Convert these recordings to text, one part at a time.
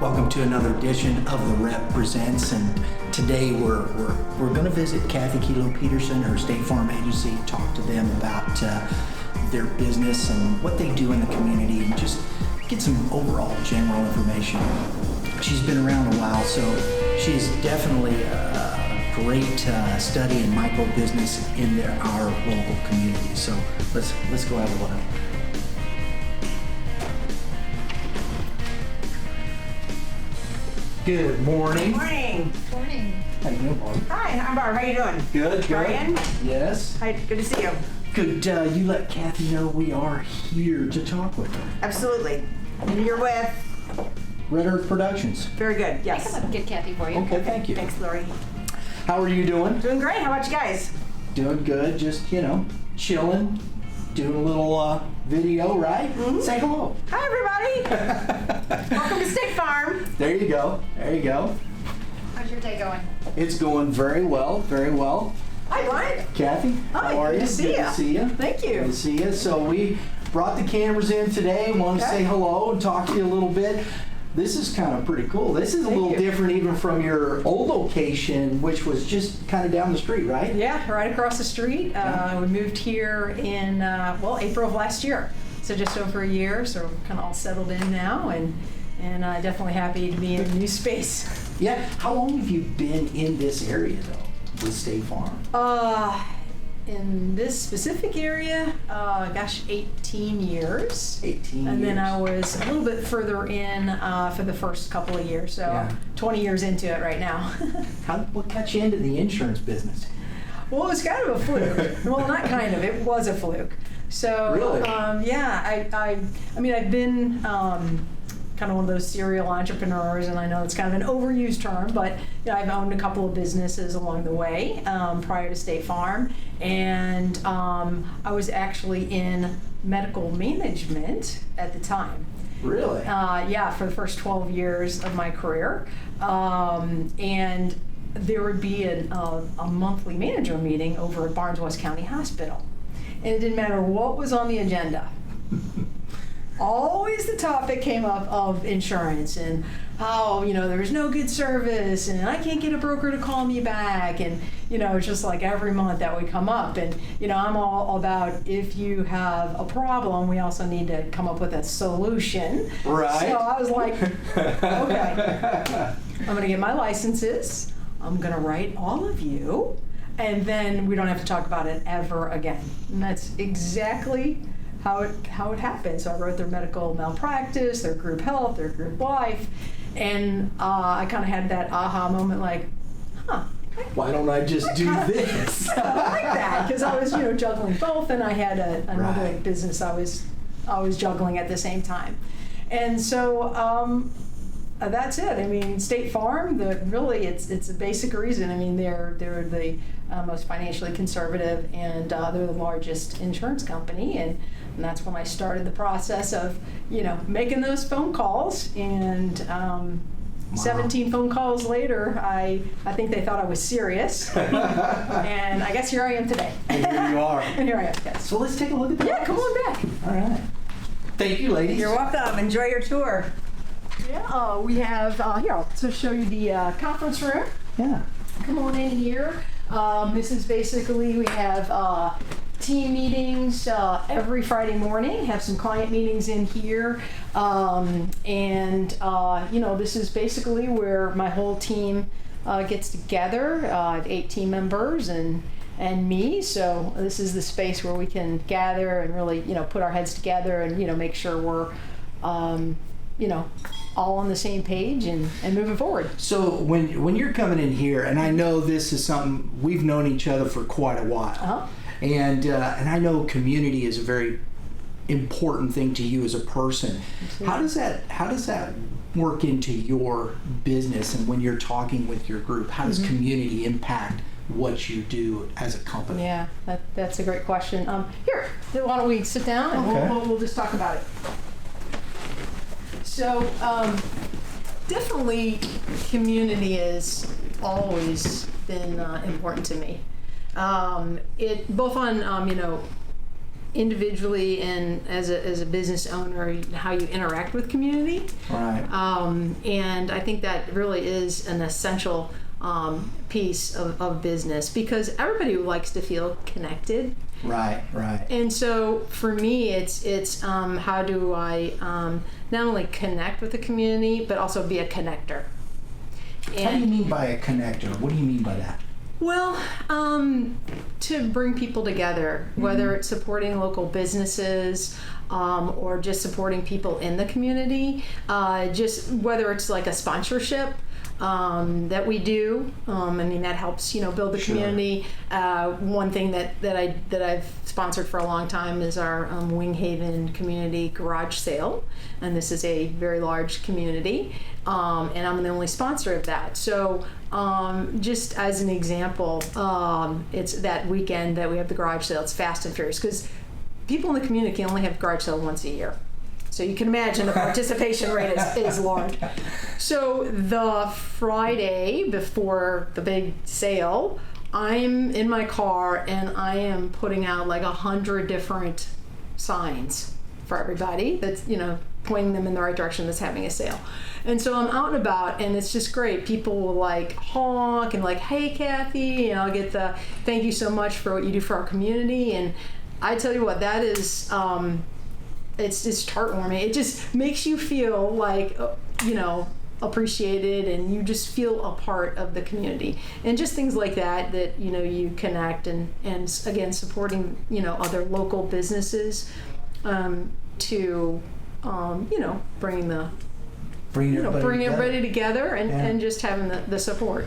Welcome to another edition of theREPresents, and today we're going to visit Kathy Kilo-Peterson, her State Farm agency, talk to them about their business and what they do in the community, and just get some overall general information. She's been around a while, so she's definitely a great study in micro business in our local community. So let's go have a look. Good morning. Good morning. Morning. How you doing, Barb? Hi, I'm Barb. How you doing? Good. Brian? Yes. Hi, good to see you. Good. You let Kathy know we are here to talk with her. Absolutely. And you're with? Red Earth Productions. Very good, I yes. can get Kathy for you. Okay, thank you. Thanks, Lori. How are you doing? Doing great. How about you guys? Doing good. Just, chilling, doing a little video, right? Mm-hmm. Say hello. Hi, everybody. Welcome to State Farm. There you go. How's your day going? It's going very well, very well. Hi, Brian. Kathy, Hi, how are good you? to see Good ya. to see you. Thank you. Good to see you. So we brought the cameras in today. Want to Okay. say hello and talk to you a little bit. This is kind of pretty cool. This is a Thank little you. different even from your old location, which was just kind of down the street, right? Yeah, right across the street. We moved here in, April of last year. So just over a year, so we're kind of all settled in now, and definitely happy to be in a new space. Yeah. How long have you been in this area, though, with State Farm? In this specific area, 18 years. 18 And then years. I was a little bit further in for the first couple of years, so Yeah. 20 years into it right now. What got you into the insurance business? Well, it was kind of a fluke. Well, not kind of, it was a fluke. So, Really? I've been kind of one of those serial entrepreneurs, and I know it's kind of an overused term, but I've owned a couple of businesses along the way prior to State Farm, and I was actually in medical management at the time. Really? For the first 12 years of my career, and there would be a monthly manager meeting over at Barnes-West County Hospital, and it didn't matter what was on the agenda. Always the topic came up of insurance and how, there was no good service and I can't get a broker to call me back, and, it's just like every month that would come up, and, I'm all about if you have a problem, we also need to come up with a solution. Right. So I was like, okay, I'm going to get my licenses, I'm going to write all of you, and then we don't have to talk about it ever again. And that's exactly how it happened. So I wrote their medical malpractice, their group health, their group life, and I kind of had that aha moment, like, Why don't I just do this? I like that, because I was juggling both, and I had another Right. business I was juggling at the same time, and so that's it. I mean, State Farm, it's a basic reason. I mean, they're the most financially conservative, and they're the largest insurance company, and that's when I started the process of making those phone calls, and 17 phone calls later, I think they thought I was serious, and I guess here I am today. And here you are. And here I am, yes. So let's take a look at that. Yeah, come on back. All right. Thank you, ladies. You're welcome. Enjoy your tour. Yeah, we have, here, I'll just show you the conference room. Yeah. Come on in here. This is basically, we have team meetings every Friday morning, have some client meetings in here. This is basically where my whole team gets together. I have 8 team members and me, so this is the space where we can gather and really, put our heads together and, make sure we're, all on the same page and moving forward. So when you're coming in here, and I know this is something we've known each other for quite a while, Uh-huh. and I know community is a very important thing to you as a person. Absolutely. How does that work into your business, and when you're talking with your group, how does community impact what you do as a company? Yeah, that's a great question. Here, why don't we sit down and Okay. we'll just talk about it. So, definitely community has always been important to me. It both on individually and as a business owner, how you interact with community. Right. And I think that really is an essential piece of business, because everybody likes to feel connected. Right. And so for me, it's how do I not only connect with the community, but also be a connector. How do you mean by a connector? What do you mean by that? Well, to bring people together, whether it's supporting local businesses or just supporting people in the community, just whether it's like a sponsorship that we do. I mean, that helps, build the community. One thing that I've sponsored for a long time is our Winghaven Community Garage Sale, and this is a very large community, and I'm the only sponsor of that. So just as an example, it's that weekend that we have the garage sale. It's fast and furious because people in the community can only have garage sale once a year. So you can imagine the participation rate is large. So the Friday before the big sale, I'm in my car and I am putting out like 100 different signs for everybody that's, pointing them in the right direction that's having a sale. And so I'm out and about, and it's just great. People will like honk and like, hey, Kathy, and I'll get the thank you so much for what you do for our community. And I tell you what, that is, it's heartwarming. It just makes you feel like, appreciated, and you just feel a part of the community. And just things like that you connect and again, supporting, other local businesses to, bring everybody together and just having the support.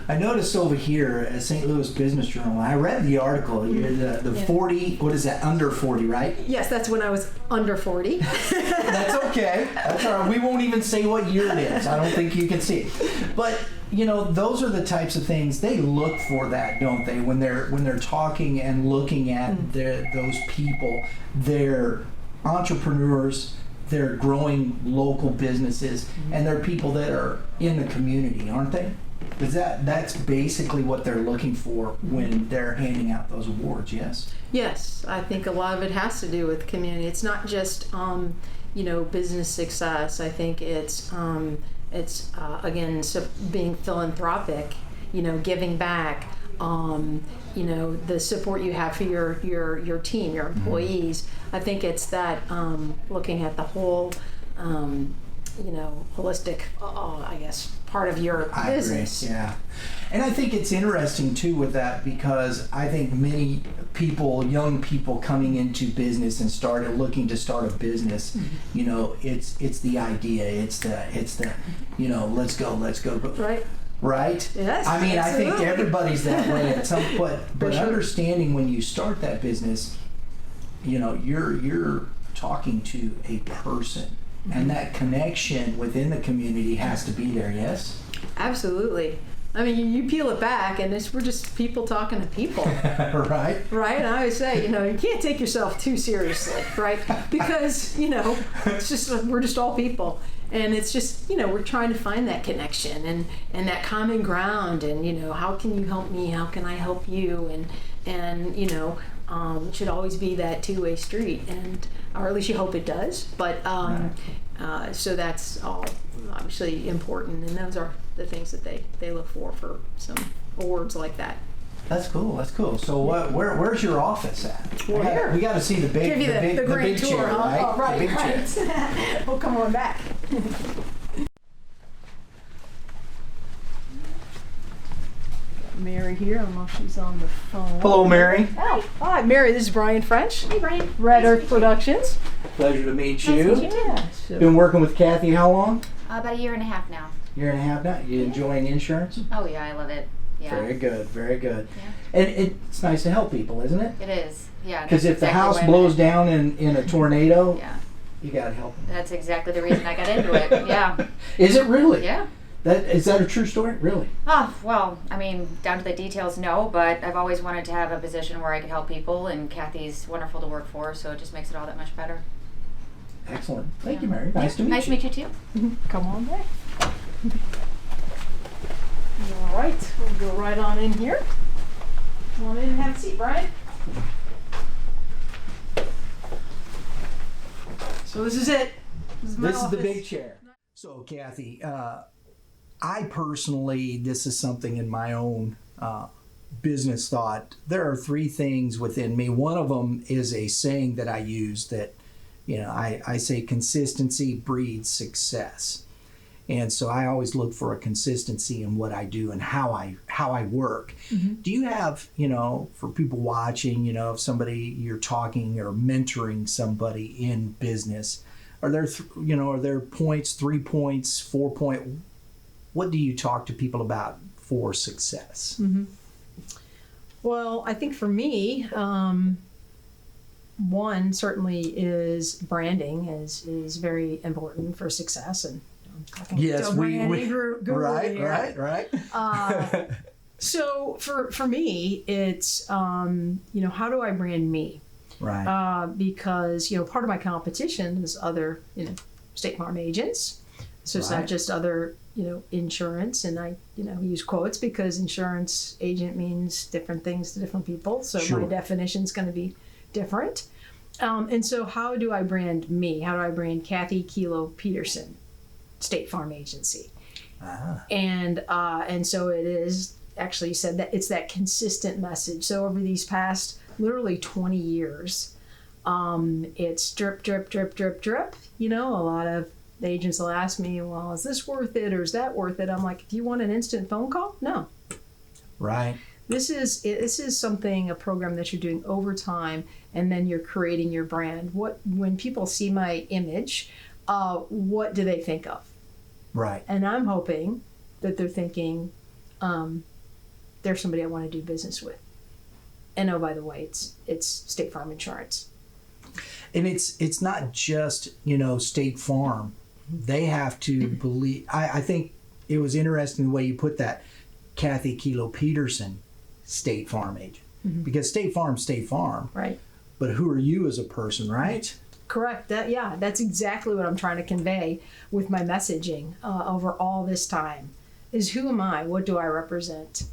I noticed over here at St. Louis Business Journal, I read the article, you're the 40, what is that, under 40, right? Yes, that's when I was under 40. That's okay. That's all right. We won't even say what year it is. I don't think you can see. But, those are the types of things they look for, that, don't they? When they're talking and looking at those people, they're entrepreneurs, they're growing local businesses, and they're people that are in the community, aren't they? Is that's basically what they're looking for when they're handing out those awards, yes? Yes, I think a lot of it has to do with community. It's not just business success. I think it's again, being philanthropic, giving back, the support you have for your team, your employees. I think it's that looking at the whole, holistic, I guess, part of your business. Agree. Yeah. And I think it's interesting too with that, because I think many people, young people coming into business and looking to start a business, it's the idea, it's the let's go. Right. Right? Yes. I mean, absolutely. I think everybody's that way at some point. But sure. Understanding when you start that business, you're talking to a person, and that connection within the community has to be there. Yes. Absolutely. I mean, you peel it back, and we're just people talking to people. Right. Right. And I always say, you can't take yourself too seriously, right? Because it's just we're just all people. And it's just, we're trying to find that connection and that common ground, and, how can you help me? How can I help you? And it should always be that two-way street, or at least you hope it does. But so that's all obviously important, and those are the things that they look for some awards like that. That's cool. So where's your office at? We're here. We got to see the big, Give you the grand big tour, chair, huh? right? Oh, right, the big right. chair. We'll come on back. Mary here. I don't know if she's on the phone. Hello, Mary. Oh, hi, Mary. This is Brian French. Hey, Brian. Red Earth Productions. Pleasure to meet Nice to you. meet you too. Yeah. So, Been working with Kathy how long? About a year and a half now. Year and a half now. You enjoying insurance? Oh yeah, I love it. Yeah. Very good. Yeah. And it's nice to help people, isn't it? It is. Yeah. Because if that's the exactly house why I'm blows in it. down in a tornado, Yeah. you got to help them. That's exactly the reason I got into it. Yeah. Is it really? Yeah. Is that a true story? Really? Oh, well, I mean, down to the details, no, but I've always wanted to have a position where I could help people, and Kathy's wonderful to work for, so it just makes it all that much better. Excellent. Thank Yeah. you, Mary. Nice to meet Nice to you. meet you too. come on back. All right. We'll go right on in here. Come on in and have a seat, Brian. So this is it. This is my This is the office. big chair. So, Kathy, I personally, this is something in my own business thought. There are three things within me. One of them is a saying that I use that, I say consistency breeds success. And so I always look for a consistency in what I do and how I work. Mm-hmm. Do you have, for people watching, if somebody you're talking or mentoring somebody in business, are there points, 3 points, 4 point? What do you talk to people about for success? Mm-hmm. Well, I think for me, one certainly is branding is very important for success, and I'm talking Yes, to a branding guru here. right. So for me, it's how do I brand me? Right. Because part of my competition is other State Farm agents. So it's Right. not just other insurance, and I use quotes because insurance agent means different things to different people. So Sure. my definition is going to be different. And so how do I brand me? How do I brand Kathy Kilo-Peterson, State Farm Agency? Ah. And so it is actually, you said that it's that consistent message. So over these past literally 20 years, it's drip, drip, drip, drip, drip. A lot of the agents will ask me, well, is this worth it or is that worth it? I'm like, do you want an instant phone call? No. Right. This is something, a program that you're doing over time, and then you're creating your brand. When people see my image, what do they think of? Right. And I'm hoping that they're thinking, there's somebody I want to do business with. And oh, by the way, it's State Farm Insurance. And it's not just, State Farm. They have to believe. I think it was interesting the way you put that, Kathy Kilo-Peterson, State Farm agent. Mm-hmm. Because State Farm. Right. But who are you as a person, right? Correct. That's exactly what I'm trying to convey with my messaging over all this time. Is who am I? What do I represent?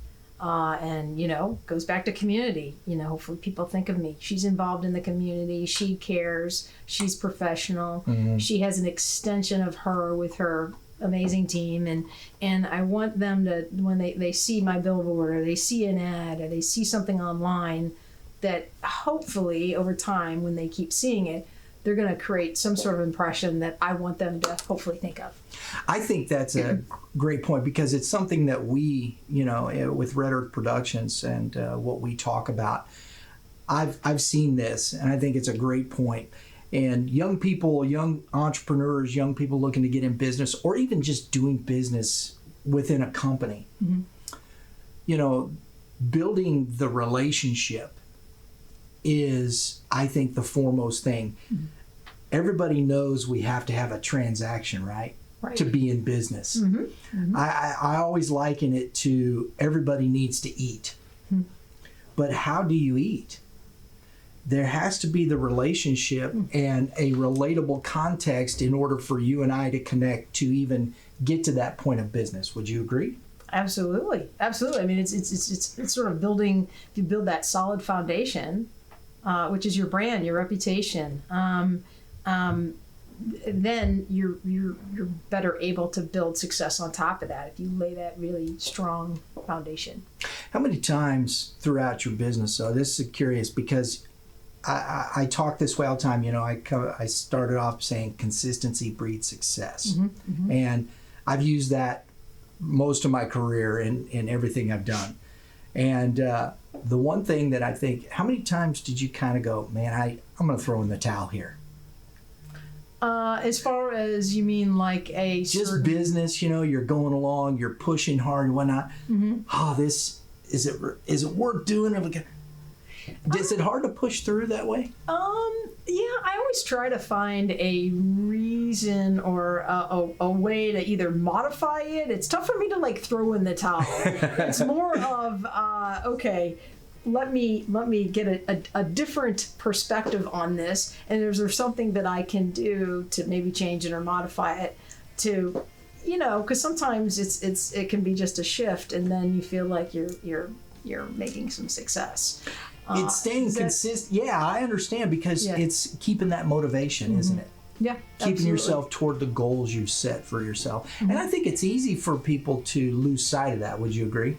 And goes back to community. Hopefully people think of me. She's involved in the community. She cares. She's professional. Mm-hmm. She has an extension of her with her amazing team, and I want them to, when they see my billboard or they see an ad or they see something online, that hopefully over time, when they keep seeing it, they're going to create some sort of impression that I want them to hopefully think of. I think that's a great point, because it's something that we, with Red Earth Productions and what we talk about, I've seen this, and I think it's a great point. And young people, young entrepreneurs, young people looking to get in business, or even just doing business within a company, building the relationship is, I think, the foremost thing. Mm-hmm. Everybody knows we have to have a transaction, right? To be in business. Mm-hmm. Mm-hmm. I always liken it to everybody needs to eat. Mm-hmm. But how do you eat? There has to be the relationship and a relatable context in order for you and I to connect to even get to that point of business. Would you agree? Absolutely. Absolutely. I mean, it's sort of building, if you build that solid foundation, which is your brand, your reputation, then you're better able to build success on top of that if you lay that really strong foundation. How many times throughout your business, so this is curious because I talk this way all the time, I started off saying consistency breeds success. Mm-hmm, mm-hmm. And I've used that most of my career in everything I've done. And the one thing that I think, how many times did you kind of go, man, I'm going to throw in the towel here? As far as you mean like a just business, you're going along, you're pushing hard and whatnot. Mm-hmm. Oh, is it worth doing? Is it hard to push through that way? Yeah, I always try to find a reason or a way to either modify it. It's tough for me to throw in the towel. It's more of okay, let me get a different perspective on this, and is there something that I can do to maybe change it or modify it to, because sometimes it can be just a shift, and then you feel like you're making some success. It's staying consistent. Yeah, I understand, because it's keeping that motivation, mm-hmm. isn't it? Yeah, keeping absolutely. yourself toward the goals you've set for yourself. And I think it's easy for people to lose sight of that. Would you agree?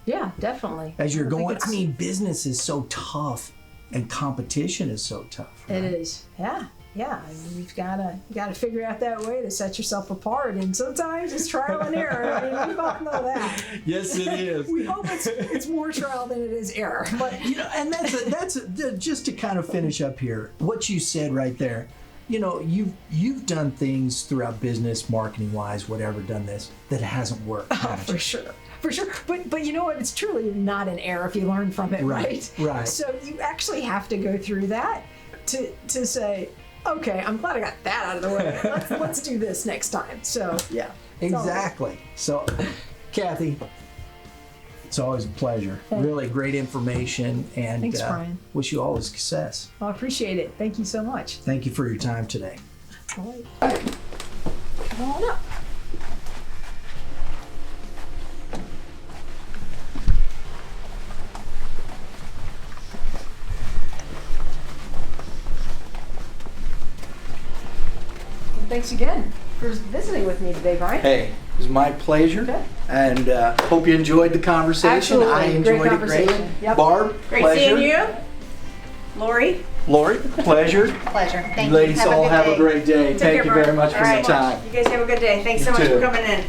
Yeah, definitely. As you're I think going, I it's- mean, business is so tough and competition is so tough. Right? It is. Yeah. Yeah. I mean, you gotta figure out that way to set yourself apart. And sometimes it's trial and error. I mean, we both know that. Yes, it is. We hope it's more trial than it is error. But You know, and that's just to kind of finish up here. What you said right there. You know, you've done things throughout business, marketing wise, whatever, done this that hasn't worked. haven't for you? sure. For sure. But you know what? It's truly not an error if you learn from it, right? Right. So you actually have to go through that to say, okay, I'm glad I got that out of the way. Let's do this next time. So yeah. Exactly. So, Kathy, it's always a pleasure. Really great information, and Thanks, Brian. wish you all the success. Well, I appreciate it. Thank you so much. Thank you for your time today. All right. Come on up. Thanks again for visiting with me today, Brian. Hey, it was my pleasure, Okay. and hope you enjoyed the conversation. Absolutely. I Great enjoyed it greatly. conversation. Yep. Barb, Great pleasure. seeing you. Lori. Lori, pleasure. Pleasure. Thank You ladies you. all good have day. a great day. Take Thank care, you very Brian. much for All your right. time. You guys have a good day. Thanks so You much too. for coming in.